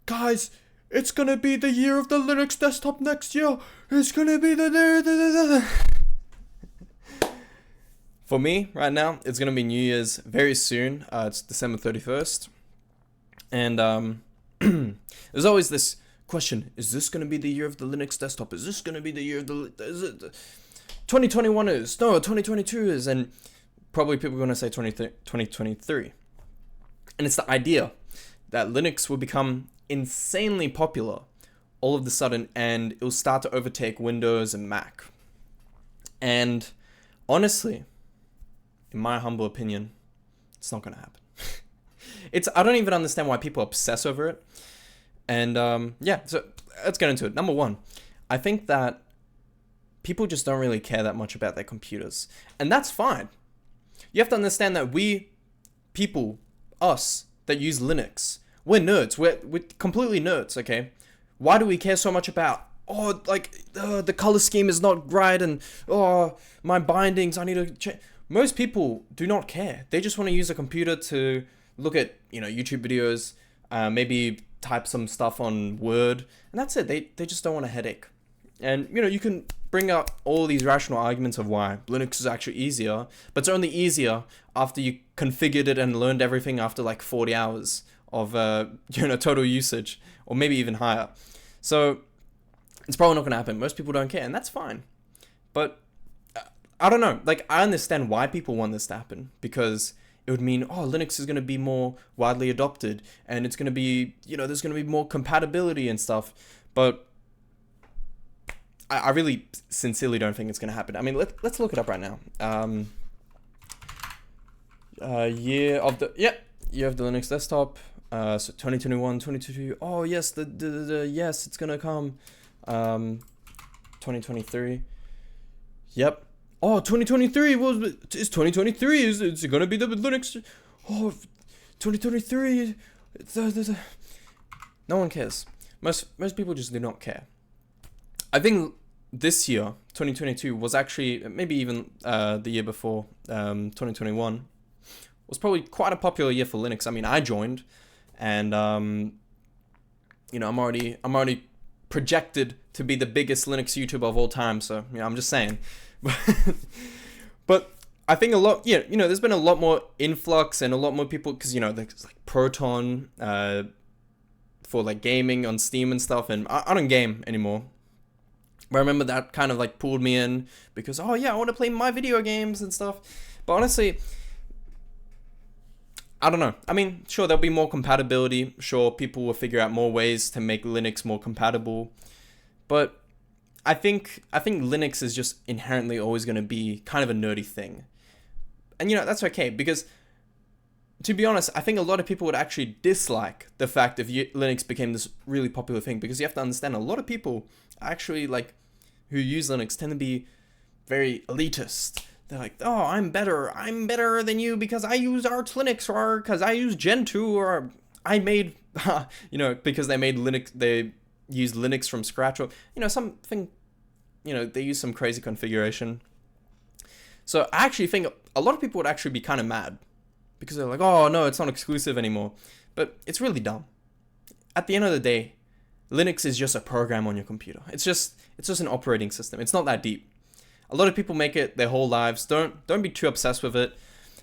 guys, it's gonna be the year of the Linux desktop next year. It's gonna be the. For me, right now, it's gonna be New Year's very soon. It's December 31st, and there's always this question: is this gonna be the year of the Linux desktop? Is this gonna be the year of the? Is it? 2021 is no, 2022 is, and probably people are gonna say 2023, and it's the idea that Linux will become insanely popular all of a sudden, and it'll start to overtake Windows and Mac. And honestly, in my humble opinion, it's not gonna happen. I don't even understand why people obsess over it. And yeah, so let's get into it. Number one, I think that people just don't really care that much about their computers, and that's fine. You have to understand that us that use Linux, we're nerds. We're completely nerds, okay? Why do we care so much about, the color scheme is not right, and, my bindings, I need to change. Most people do not care. They just want to use a computer to look at, YouTube videos, maybe type some stuff on Word, and that's it. They just don't want a headache. And, you can bring up all these rational arguments of why Linux is actually easier, but it's only easier after you configured it and learned everything after like 40 hours of, total usage, or maybe even higher. So it's probably not going to happen. Most people don't care, and that's fine. But I don't know. Like, I understand why people want this to happen, because it would mean, Linux is going to be more widely adopted, and it's going to be, there's going to be more compatibility and stuff. But I really sincerely don't think it's going to happen. I mean, let's look it up right now. Year of the Linux desktop. So 2021, 2022. Oh yes, yes, it's gonna come. 2023. Yep. Oh, 2023 is 2023. Is it gonna be the Linux? Oh, 2023. No one cares. Most people just do not care. I think this year, 2022, was actually, maybe even the year before, 2021, was probably quite a popular year for Linux. I mean, I joined, and I'm already projected to be the biggest Linux YouTuber of all time. So I'm just saying. But I think there's been a lot more influx and a lot more people, because there's like Proton for like gaming on Steam and stuff, and I don't game anymore. But I remember that kind of like pulled me in because, I want to play my video games and stuff. But honestly, I don't know. I mean, sure, there'll be more compatibility. Sure, people will figure out more ways to make Linux more compatible. But I think Linux is just inherently always going to be kind of a nerdy thing. And, that's okay, because to be honest, I think a lot of people would actually dislike the fact if Linux became this really popular thing, because you have to understand a lot of people actually, like, who use Linux tend to be very elitist. They're like, I'm better than you because I use Arch Linux, or because I use Gentoo, or I made, because they made Linux, they used Linux from scratch, or, something, they use some crazy configuration. So I actually think a lot of people would actually be kind of mad, because they're like, no, it's not exclusive anymore. But it's really dumb. At the end of the day, Linux is just a program on your computer. It's just an operating system. It's not that deep. A lot of people make it their whole lives. Don't be too obsessed with it.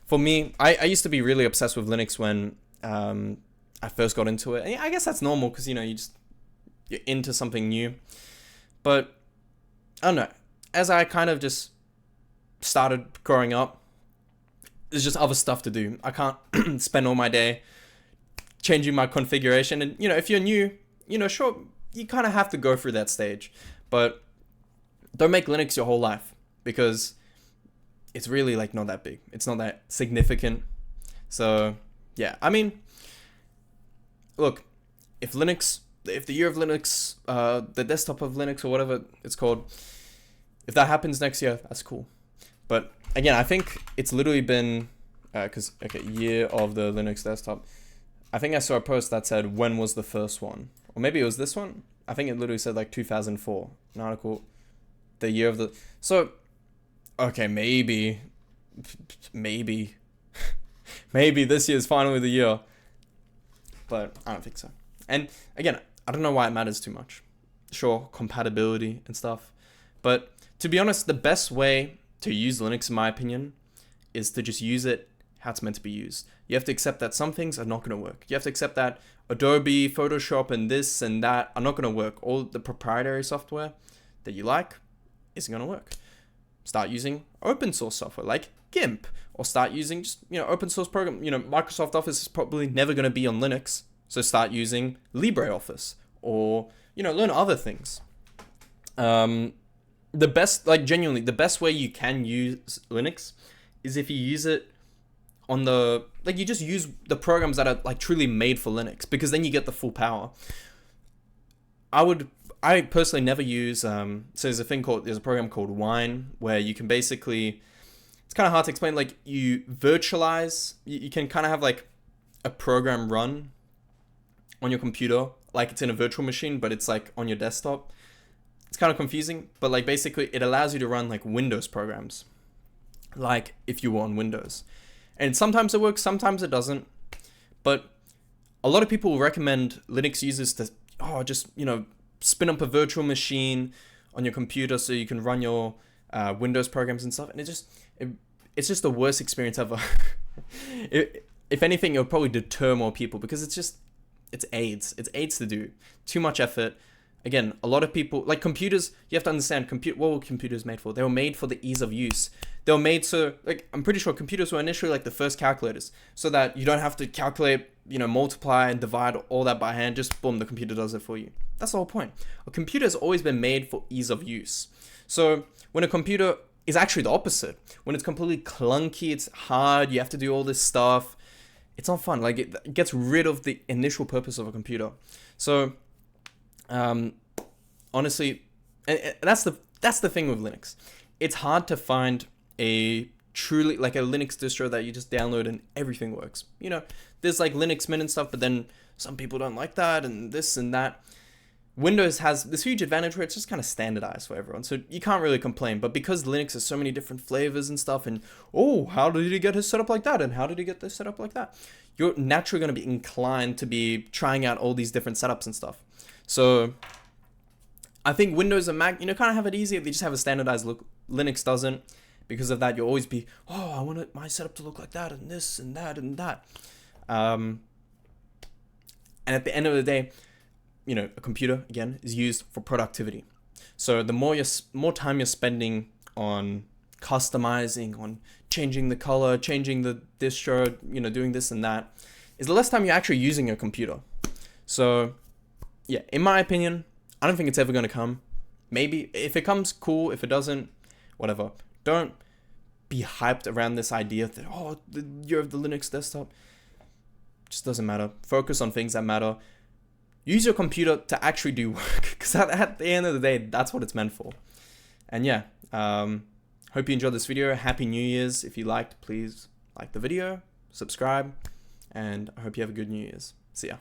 For me, I used to be really obsessed with Linux when I first got into it. And I guess that's normal, because you're into something new. But I don't know. As I kind of just started growing up, there's just other stuff to do. I can't spend all my day changing my configuration. And if you're new, sure, you kind of have to go through that stage. But don't make Linux your whole life, because it's really like not that big. It's not that significant. So yeah, I mean, look, if the year of Linux, the desktop of Linux, or whatever it's called, if that happens next year, that's cool. But again, I think it's literally been, year of the Linux desktop. I think I saw a post that said, when was the first one? Or maybe it was this one. I think it literally said like 2004. An article, the year of the... So, okay, maybe maybe this year is finally the year. But I don't think so. And again, I don't know why it matters too much. Sure, compatibility and stuff. But to be honest, the best way to use Linux, in my opinion, is to just use it how it's meant to be used. You have to accept that some things are not going to work. You have to accept that Adobe, Photoshop, and this and that are not going to work. All the proprietary software that you like isn't going to work. Start using open source software like GIMP, or start using just, open source program. Microsoft Office is probably never going to be on Linux. So start using LibreOffice, or, learn other things. The best way you can use Linux is if you use it on you just use the programs that are like truly made for Linux, because then you get the full power. I personally never use, so there's a program called Wine, where you can basically, it's kind of hard to explain, like you virtualize, you can kind of have like a program run on your computer, like it's in a virtual machine, but it's like on your desktop. It's kind of confusing, but like basically it allows you to run like Windows programs, like if you were on Windows. And sometimes it works, sometimes it doesn't. But a lot of people will recommend Linux users to, just, spin up a virtual machine on your computer so you can run your Windows programs and stuff. And it's just the worst experience ever. If anything, it'll probably deter more people, because it's AIDS. It's AIDS to do. Too much effort. Again, a lot of people, like computers, you have to understand, what were computers made for? They were made for the ease of use. They were made so, like, I'm pretty sure computers were initially like the first calculators, so that you don't have to calculate, multiply and divide all that by hand. Just boom, the computer does it for you. That's the whole point. A computer has always been made for ease of use. So when a computer is actually the opposite, when it's completely clunky, it's hard, you have to do all this stuff, it's not fun. Like it gets rid of the initial purpose of a computer. So honestly, and that's the thing with Linux. It's hard to find a truly, like, a Linux distro that you just download and everything works. There's like Linux Mint and stuff, but then some people don't like that and this and that. Windows has this huge advantage where it's just kind of standardized for everyone, so you can't really complain. But because Linux has so many different flavors and stuff, and how did he get his setup like that, and how did he get this set up like that, you're naturally going to be inclined to be trying out all these different setups and stuff. So I think Windows and Mac, kind of have it easy if they just have a standardized look. Linux doesn't. Because of that, you'll always be, I want my setup to look like that, and this and that and that. And at the end of the day, a computer, again, is used for productivity. So the more time you're spending on customizing, on changing the color, changing the distro, doing this and that, is the less time you're actually using your computer. So yeah, in my opinion, I don't think it's ever going to come. Maybe if it comes, cool. If it doesn't, whatever. Don't be hyped around this idea that, you have the Linux desktop. It just doesn't matter. Focus on things that matter. Use your computer to actually do work, because at the end of the day, that's what it's meant for. And yeah, hope you enjoyed this video. Happy New Year's. If you liked, please like the video, subscribe, and I hope you have a good New Year's. See ya.